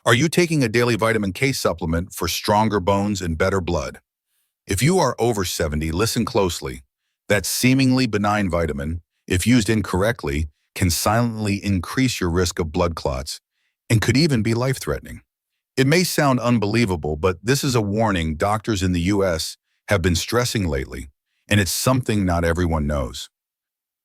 Are you taking a daily vitamin K supplement for stronger bones and better blood? If you are over 70, listen closely. That seemingly benign vitamin, if used incorrectly, can silently increase your risk of blood clots and could even be life-threatening. It may sound unbelievable, but this is a warning doctors in the US have been stressing lately, and it's something not everyone knows.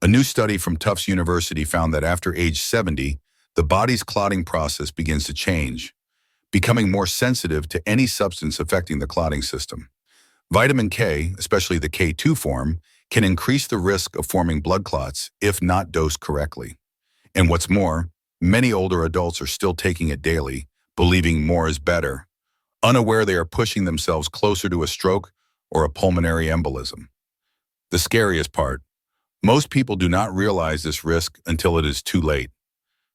A new study from Tufts University found that after age 70, the body's clotting process begins to change, becoming more sensitive to any substance affecting the clotting system. Vitamin K, especially the K2 form, can increase the risk of forming blood clots if not dosed correctly. And what's more, many older adults are still taking it daily, believing more is better, unaware they are pushing themselves closer to a stroke or a pulmonary embolism. The scariest part, most people do not realize this risk until it is too late.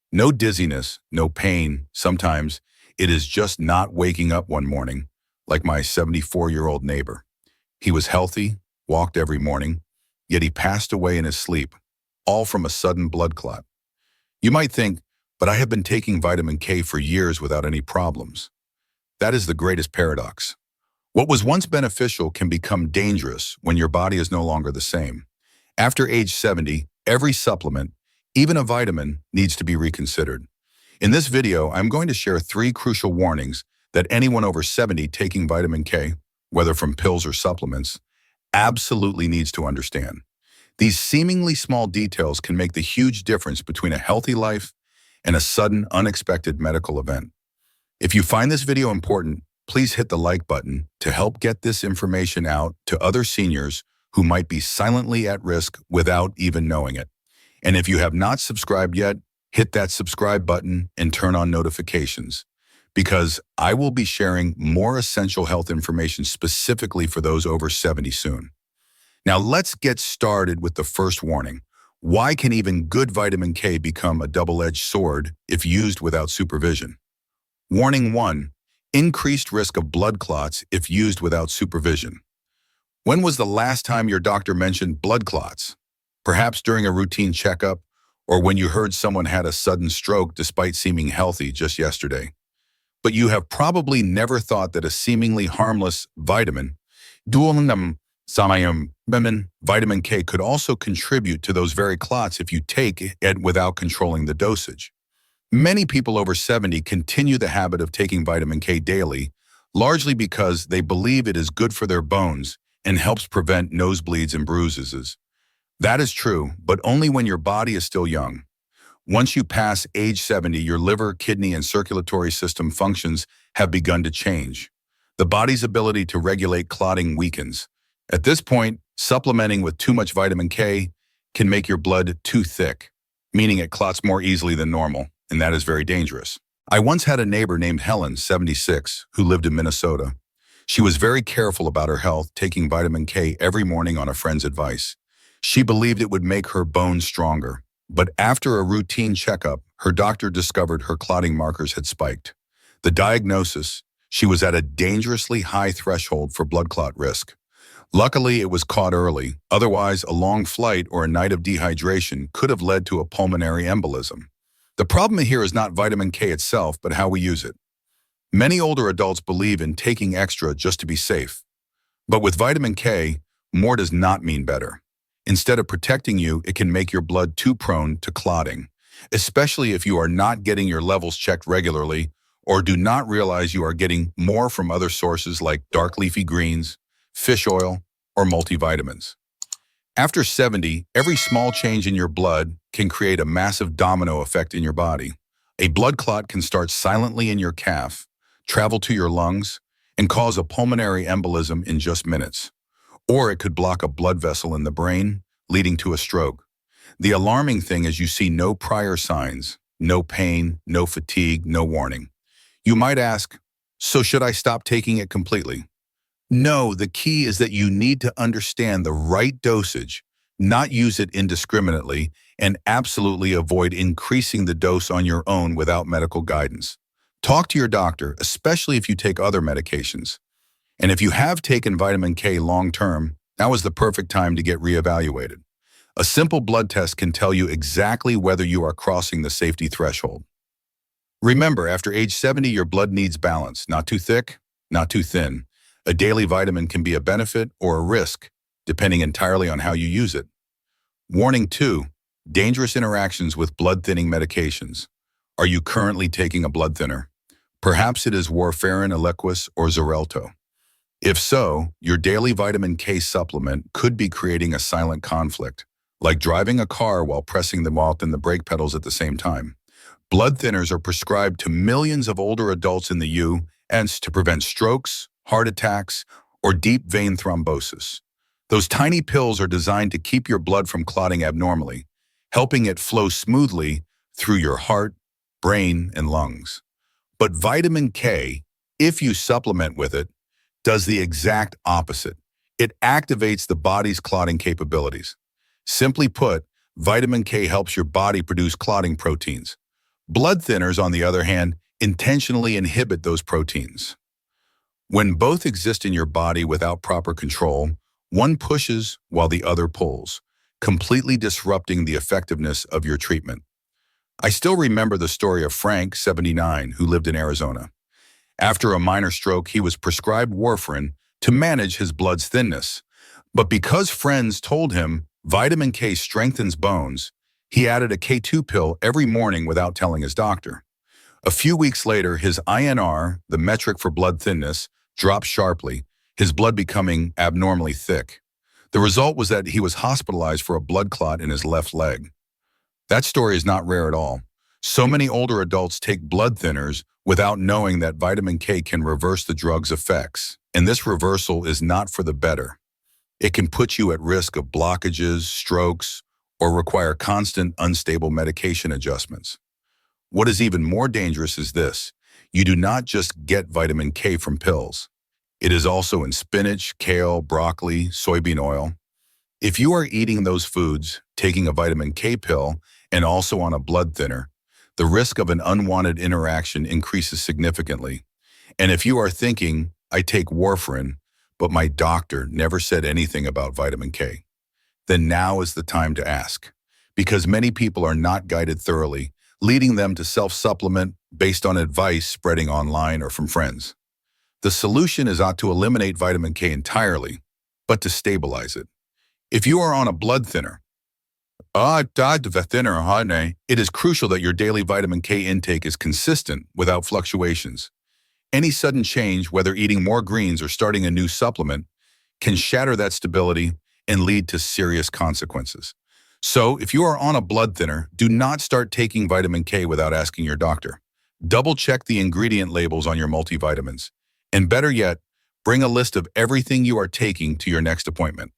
No dizziness, no pain. Sometimes it is just not waking up one morning, like my 74-year-old neighbor. He was healthy, walked every morning, yet he passed away in his sleep, all from a sudden blood clot. You might think, but I have been taking vitamin K for years without any problems. That is the greatest paradox. What was once beneficial can become dangerous when your body is no longer the same. After age 70, every supplement, even a vitamin, needs to be reconsidered. In this video, I'm going to share 3 crucial warnings that anyone over 70 taking vitamin K, whether from pills or supplements, absolutely needs to understand. These seemingly small details can make the huge difference between a healthy life and a sudden, unexpected medical event. If you find this video important, please hit the like button to help get this information out to other seniors who might be silently at risk without even knowing it. And if you have not subscribed yet, hit that subscribe button and turn on notifications, because I will be sharing more essential health information specifically for those over 70 soon. Now let's get started with the first warning. Why can even good vitamin K become a double-edged sword if used without supervision? Warning 1. Increased risk of blood clots if used without supervision. When was the last time your doctor mentioned blood clots? Perhaps during a routine checkup, or when you heard someone had a sudden stroke despite seeming healthy just yesterday. But you have probably never thought that a seemingly harmless vitamin, vitamin K, could also contribute to those very clots if you take it without controlling the dosage. Many people over 70 continue the habit of taking vitamin K daily, largely because they believe it is good for their bones and helps prevent nosebleeds and bruises. That is true, but only when your body is still young. Once you pass age 70, your liver, kidney, and circulatory system functions have begun to change. The body's ability to regulate clotting weakens. At this point, supplementing with too much vitamin K can make your blood too thick, meaning it clots more easily than normal, and that is very dangerous. I once had a neighbor named Helen, 76, who lived in Minnesota. She was very careful about her health, taking vitamin K every morning on a friend's advice. She believed it would make her bones stronger, but after a routine checkup, her doctor discovered her clotting markers had spiked. The diagnosis: she was at a dangerously high threshold for blood clot risk. Luckily, it was caught early. Otherwise, a long flight or a night of dehydration could have led to a pulmonary embolism. The problem here is not vitamin K itself, but how we use it. Many older adults believe in taking extra just to be safe. But with vitamin K, more does not mean better. Instead of protecting you, it can make your blood too prone to clotting, especially if you are not getting your levels checked regularly or do not realize you are getting more from other sources like dark leafy greens, fish oil, or multivitamins. After 70, every small change in your blood can create a massive domino effect in your body. A blood clot can start silently in your calf, travel to your lungs, and cause a pulmonary embolism in just minutes. Or it could block a blood vessel in the brain, leading to a stroke. The alarming thing is you see no prior signs, no pain, no fatigue, no warning. You might ask, so should I stop taking it completely? No, the key is that you need to understand the right dosage, not use it indiscriminately, and absolutely avoid increasing the dose on your own without medical guidance. Talk to your doctor, especially if you take other medications. And if you have taken vitamin K long-term, now is the perfect time to get reevaluated. A simple blood test can tell you exactly whether you are crossing the safety threshold. Remember, after age 70, your blood needs balance, not too thick, not too thin. A daily vitamin can be a benefit or a risk, depending entirely on how you use it. Warning 2, dangerous interactions with blood-thinning medications. Are you currently taking a blood thinner? Perhaps it is warfarin, Eliquis, or Xarelto. If so, your daily vitamin K supplement could be creating a silent conflict, like driving a car while pressing the mouth and the brake pedals at the same time. Blood thinners are prescribed to millions of older adults in the U.S. to prevent strokes, heart attacks, or deep vein thrombosis. Those tiny pills are designed to keep your blood from clotting abnormally, helping it flow smoothly through your heart, brain, and lungs. But vitamin K, if you supplement with it, does the exact opposite. It activates the body's clotting capabilities. Simply put, vitamin K helps your body produce clotting proteins. Blood thinners, on the other hand, intentionally inhibit those proteins. When both exist in your body without proper control, one pushes while the other pulls, completely disrupting the effectiveness of your treatment. I still remember the story of Frank, 79, who lived in Arizona. After a minor stroke, he was prescribed warfarin to manage his blood's thinness. But because friends told him vitamin K strengthens bones, he added a K2 pill every morning without telling his doctor. A few weeks later, his INR, the metric for blood thinness, dropped sharply, his blood becoming abnormally thick. The result was that he was hospitalized for a blood clot in his left leg. That story is not rare at all. So many older adults take blood thinners without knowing that vitamin K can reverse the drug's effects. And this reversal is not for the better. It can put you at risk of blockages, strokes, or require constant, unstable medication adjustments. What is even more dangerous is this. You do not just get vitamin K from pills. It is also in spinach, kale, broccoli, soybean oil. If you are eating those foods, taking a vitamin K pill, and also on a blood thinner, the risk of an unwanted interaction increases significantly. And if you are thinking, I take warfarin, but my doctor never said anything about vitamin K, then now is the time to ask. Because many people are not guided thoroughly, leading them to self-supplement based on advice spreading online or from friends. The solution is not to eliminate vitamin K entirely, but to stabilize it. If you are on a blood thinner, it is crucial that your daily vitamin K intake is consistent without fluctuations. Any sudden change, whether eating more greens or starting a new supplement, can shatter that stability and lead to serious consequences. So, if you are on a blood thinner, do not start taking vitamin K without asking your doctor. Double-check the ingredient labels on your multivitamins. And better yet, bring a list of everything you are taking to your next appointment.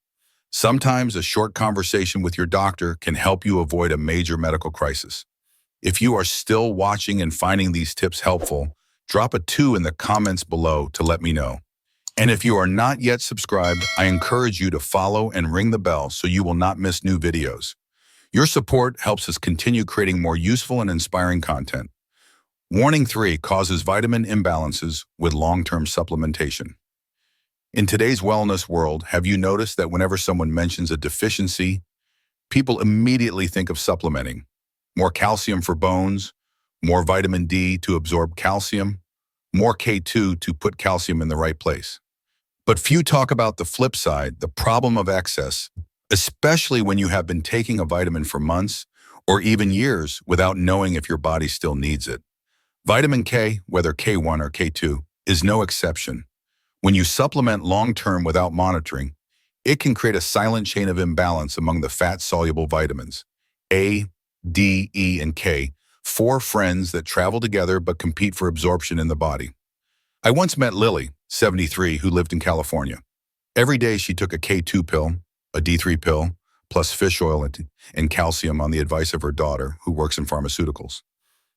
Sometimes a short conversation with your doctor can help you avoid a major medical crisis. If you are still watching and finding these tips helpful, drop a 2 in the comments below to let me know. And if you are not yet subscribed, I encourage you to follow and ring the bell so you will not miss new videos. Your support helps us continue creating more useful and inspiring content. Warning 3 causes vitamin imbalances with long-term supplementation. In today's wellness world, have you noticed that whenever someone mentions a deficiency, people immediately think of supplementing? More calcium for bones, more vitamin D to absorb calcium, more K2 to put calcium in the right place. But few talk about the flip side, the problem of excess, especially when you have been taking a vitamin for months or even years without knowing if your body still needs it. Vitamin K, whether K1 or K2, is no exception. When you supplement long-term without monitoring, it can create a silent chain of imbalance among the fat-soluble vitamins, A, D, E, and K, 4 friends that travel together but compete for absorption in the body. I once met Lily, 73, who lived in California. Every day she took a K2 pill, a D3 pill, plus fish oil and calcium on the advice of her daughter, who works in pharmaceuticals.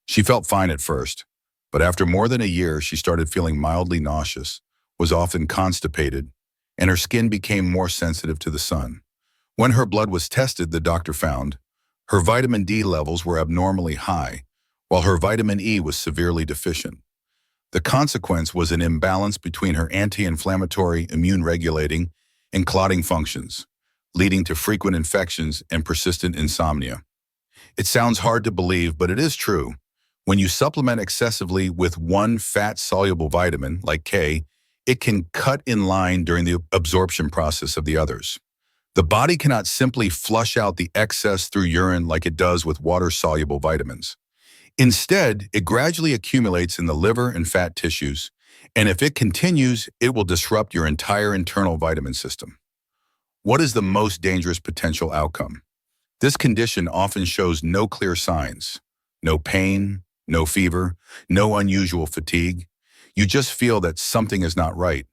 She felt fine at first, but after more than a year, she started feeling mildly nauseous, was often constipated, and her skin became more sensitive to the sun. When her blood was tested, the doctor found her vitamin D levels were abnormally high, while her vitamin E was severely deficient. The consequence was an imbalance between her anti-inflammatory, immune-regulating, and clotting functions, leading to frequent infections and persistent insomnia. It sounds hard to believe, but it is true. When you supplement excessively with one fat-soluble vitamin, like K, it can cut in line during the absorption process of the others. The body cannot simply flush out the excess through urine like it does with water-soluble vitamins. Instead, it gradually accumulates in the liver and fat tissues, and if it continues, it will disrupt your entire internal vitamin system. What is the most dangerous potential outcome? This condition often shows no clear signs. No pain, no fever, no unusual fatigue. You just feel that something is not right.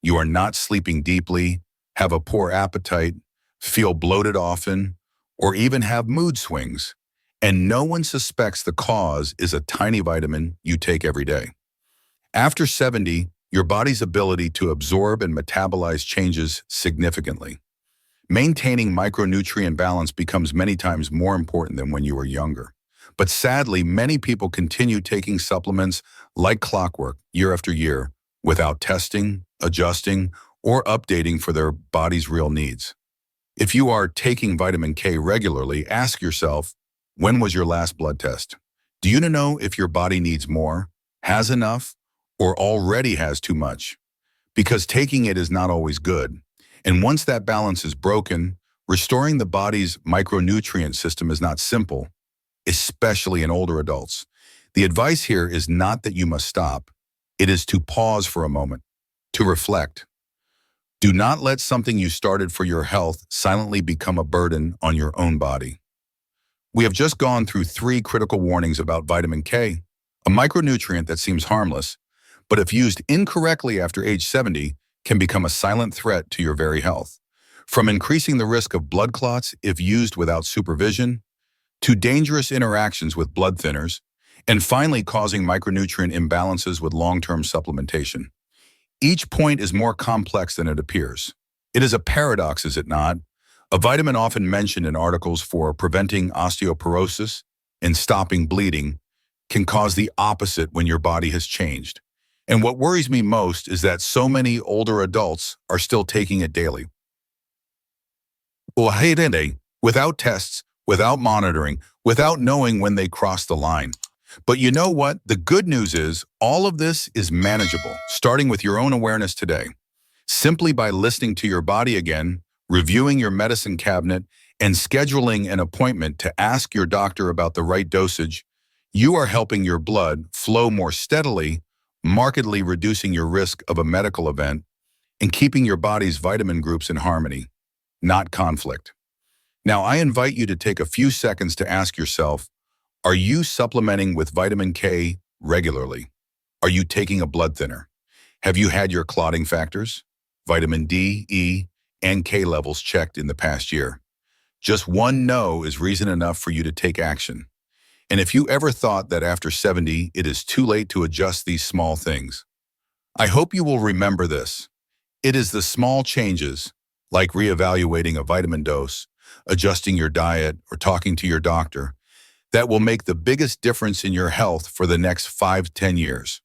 You are not sleeping deeply, have a poor appetite, feel bloated often, or even have mood swings. And no one suspects the cause is a tiny vitamin you take every day. After 70, your body's ability to absorb and metabolize changes significantly. Maintaining micronutrient balance becomes many times more important than when you were younger. But sadly, many people continue taking supplements like clockwork year after year without testing, adjusting, or updating for their body's real needs. If you are taking vitamin K regularly, ask yourself, when was your last blood test? Do you know if your body needs more, has enough, or already has too much? Because taking it is not always good. And once that balance is broken, restoring the body's micronutrient system is not simple, especially in older adults. The advice here is not that you must stop. It is to pause for a moment, to reflect. Do not let something you started for your health silently become a burden on your own body. We have just gone through 3 critical warnings about vitamin K, a micronutrient that seems harmless, but if used incorrectly after age 70, can become a silent threat to your very health. From increasing the risk of blood clots if used without supervision, to dangerous interactions with blood thinners, and finally causing micronutrient imbalances with long-term supplementation. Each point is more complex than it appears. It is a paradox, is it not? A vitamin often mentioned in articles for preventing osteoporosis and stopping bleeding can cause the opposite when your body has changed. And what worries me most is that so many older adults are still taking it daily. Without tests, without monitoring, without knowing when they cross the line. But you know what? The good news is all of this is manageable, starting with your own awareness today. Simply by listening to your body again, reviewing your medicine cabinet, and scheduling an appointment to ask your doctor about the right dosage, you are helping your blood flow more steadily, markedly reducing your risk of a medical event, and keeping your body's vitamin groups in harmony, not conflict. Now, I invite you to take a few seconds to ask yourself, are you supplementing with vitamin K regularly? Are you taking a blood thinner? Have you had your clotting factors, vitamin D, E, and K levels checked in the past year? Just one no is reason enough for you to take action. And if you ever thought that after 70, it is too late to adjust these small things, I hope you will remember this. It is the small changes, like reevaluating a vitamin dose, adjusting your diet, or talking to your doctor, that will make the biggest difference in your health for the next 5 to 10 years.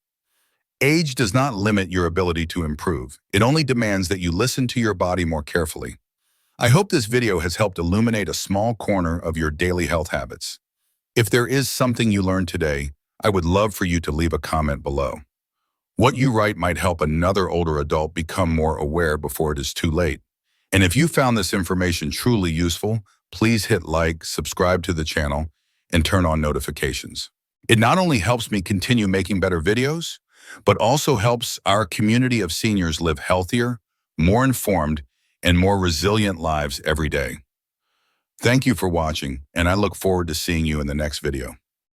Age does not limit your ability to improve. It only demands that you listen to your body more carefully. I hope this video has helped illuminate a small corner of your daily health habits. If there is something you learned today, I would love for you to leave a comment below. What you write might help another older adult become more aware before it is too late. And if you found this information truly useful, please hit like, subscribe to the channel, and turn on notifications. It not only helps me continue making better videos, but also helps our community of seniors live healthier, more informed, and more resilient lives every day. Thank you for watching, and I look forward to seeing you in the next video.